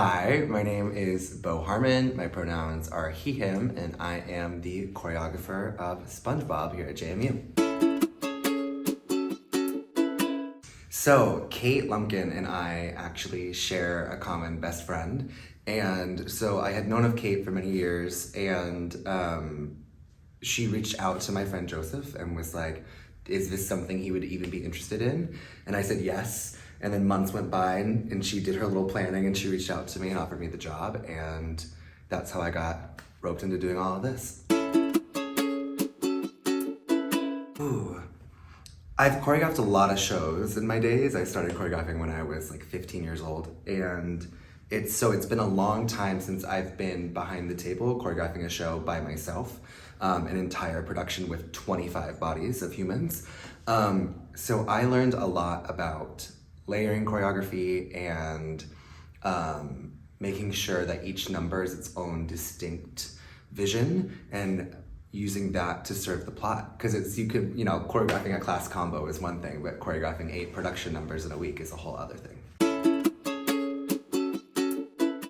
Hi, my name is Bo Harmon. My pronouns are he, him, and I am the choreographer of SpongeBob here at JMU. So, Kate Lumpkin and I actually share a common best friend. And so I had known of Kate for many years, and she reached out to my friend Joseph and was like, is this something he would even be interested in? And I said yes. And then months went by and she did her little planning and she reached out to me and offered me the job. And that's how I got roped into doing all of this. Ooh. I've choreographed a lot of shows in my days. I started choreographing when I was like 15 years old. And it's been a long time since I've been behind the table choreographing a show by myself, an entire production with 25 bodies of humans. So I learned a lot about layering choreography and making sure that each number is its own distinct vision and using that to serve the plot. Because choreographing a class combo is one thing, but choreographing 8 production numbers in a week is a whole other thing.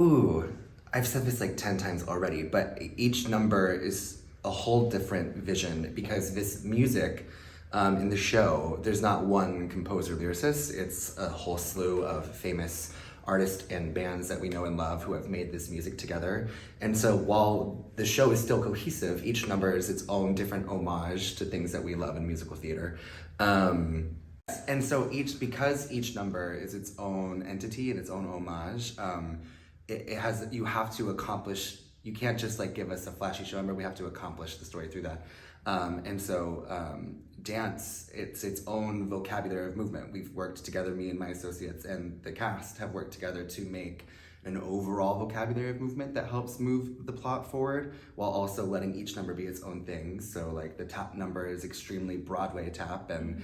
Ooh, I've said this like 10 times already, but each number is a whole different vision because this music in the show, there's not one composer lyricist, it's a whole slew of famous artists and bands that we know and love who have made this music together. And so while the show is still cohesive, each number is its own different homage to things that we love in musical theater. And so because each number is its own entity and its own homage, you have to accomplish, you can't just like give us a flashy show number, we have to accomplish the story through that. Dance, it's its own vocabulary of movement. We've worked together, me and my associates and the cast have worked together to make an overall vocabulary of movement that helps move the plot forward while also letting each number be its own thing. So like the tap number is extremely Broadway tap, and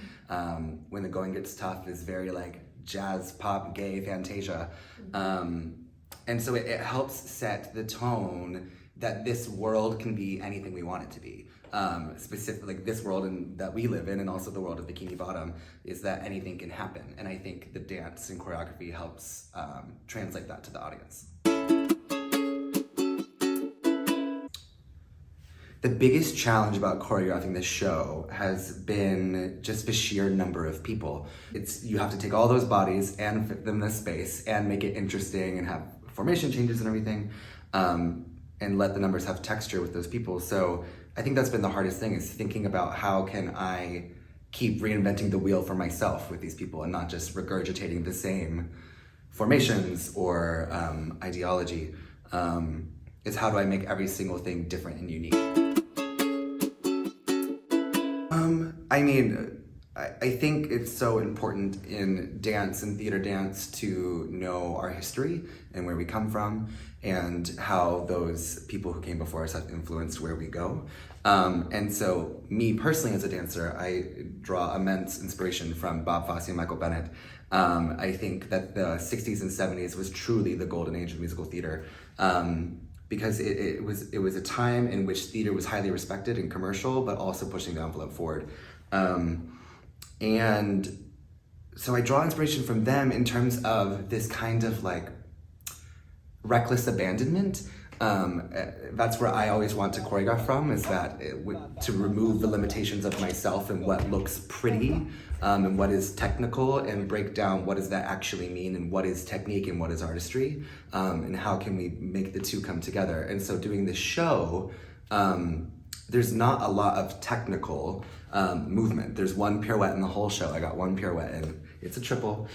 When the Going Gets Tough is very like jazz, pop, gay, Fantasia. And so it helps set the tone that this world can be anything we want it to be. Specifically, like this world that we live in and also the world of Bikini Bottom is that anything can happen. And I think the dance and choreography helps translate that to the audience. The biggest challenge about choreographing this show has been just the sheer number of people. You have to take all those bodies and fit them in a space and make it interesting and have formation changes and everything, and let the numbers have texture with those people. So I think that's been the hardest thing, is thinking about how can I keep reinventing the wheel for myself with these people and not just regurgitating the same formations or ideology. It's how do I make every single thing different and unique? I think it's so important in dance and theater dance to know our history and where we come from and how those people who came before us have influenced where we go. And so me personally as a dancer, I draw immense inspiration from Bob Fosse and Michael Bennett. I think that the 60s and 70s was truly the golden age of musical theater. Because it was a time in which theater was highly respected and commercial, but also pushing the envelope forward. And so I draw inspiration from them in terms of this kind of like reckless abandonment. That's where I always want to choreograph from, is that to remove the limitations of myself and what looks pretty and what is technical, and break down what does that actually mean and what is technique and what is artistry, and how can we make the two come together. And so doing this show, there's not a lot of technical movement. There's one pirouette in the whole show. I got one pirouette and it's a triple.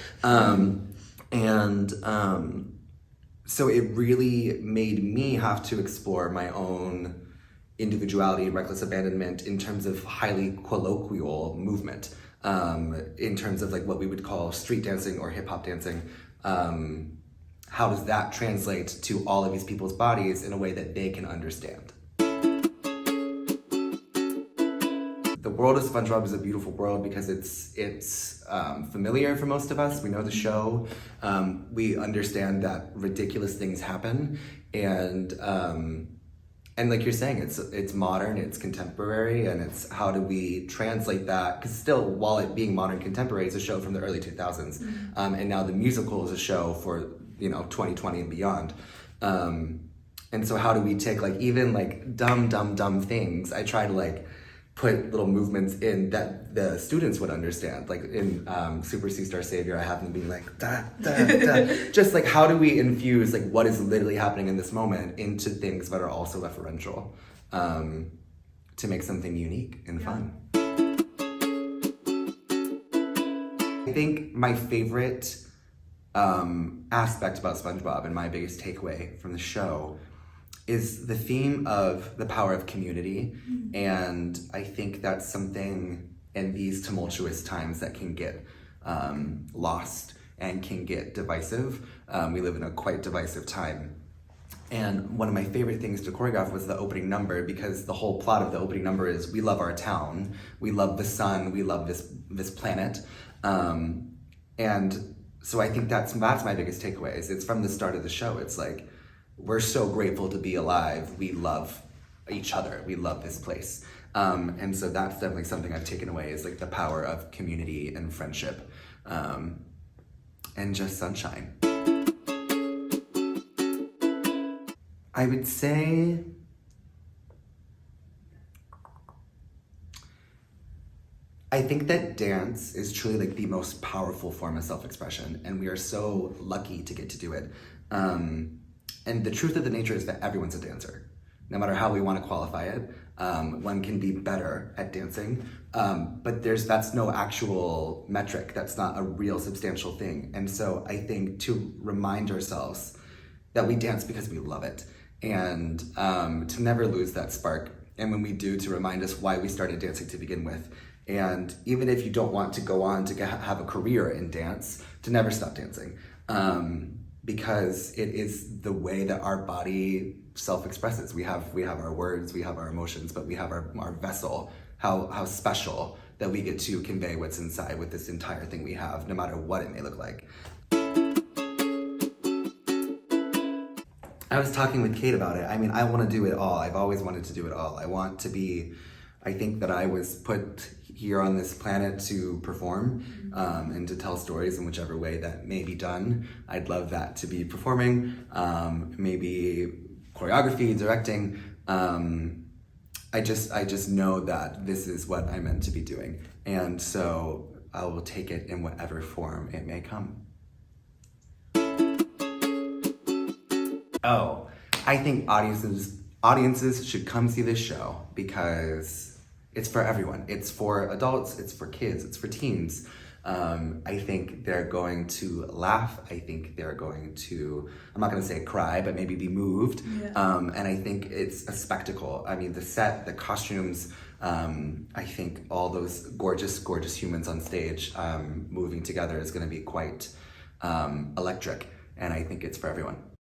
So it really made me have to explore my own individuality, reckless abandonment in terms of highly colloquial movement, in terms of like what we would call street dancing or hip hop dancing. How does that translate to all of these people's bodies in a way that they can understand? The world of SpongeBob is a beautiful world because it's familiar for most of us. We know the show. We understand that ridiculous things happen, and like you're saying, it's modern, it's contemporary, and it's how do we translate that? Because still, while it being modern contemporary, it's a show from the early 2000s, and now the musical is a show for 2020 and beyond. And so how do we take like even like dumb things? I try to like put little movements in that the students would understand. Like in Super C-Star Savior, I have them being like da da da. Just like how do we infuse like what is literally happening in this moment into things that are also referential, to make something unique and fun. I think my favorite aspect about SpongeBob and my biggest takeaway from the show is the theme of the power of community. And I think that's something in these tumultuous times that can get lost and can get divisive. We live in a quite divisive time. And one of my favorite things to choreograph was the opening number, because the whole plot of the opening number is we love our town, we love the sun, we love this planet. And so I think that's my biggest takeaway. It's from the start of the show. It's like, we're so grateful to be alive. We love each other. We love this place. And so that's definitely something I've taken away, is like the power of community and friendship, and just sunshine. I would say I think that dance is truly like the most powerful form of self-expression, and we are so lucky to get to do it. And the truth of the nature is that everyone's a dancer, no matter how we want to qualify it. One can be better at dancing, but that's no actual metric. That's not a real substantial thing. And so I think to remind ourselves that we dance because we love it, and to never lose that spark. And when we do, to remind us why we started dancing to begin with. And even if you don't want to go on to have a career in dance, to never stop dancing. Because it is the way that our body self-expresses. We have our words, we have our emotions, but we have our vessel. How special that we get to convey what's inside with this entire thing we have, no matter what it may look like. I was talking with Kate about it. I mean, I want to do it all. I've always wanted to do it all. I think that I was put here on this planet to perform, and to tell stories in whichever way that may be done. I'd love that to be performing, maybe choreography, directing. I just know that this is what I'm meant to be doing. And so I will take it in whatever form it may come. Oh, I think audiences should come see this show, because it's for everyone. It's for adults, it's for kids, it's for teens. I think they're going to laugh. I think they're going to, I'm not gonna say cry, but maybe be moved. Yeah. And I think it's a spectacle. I mean, the set, the costumes, I think all those gorgeous humans on stage moving together is gonna be quite electric. And I think it's for everyone.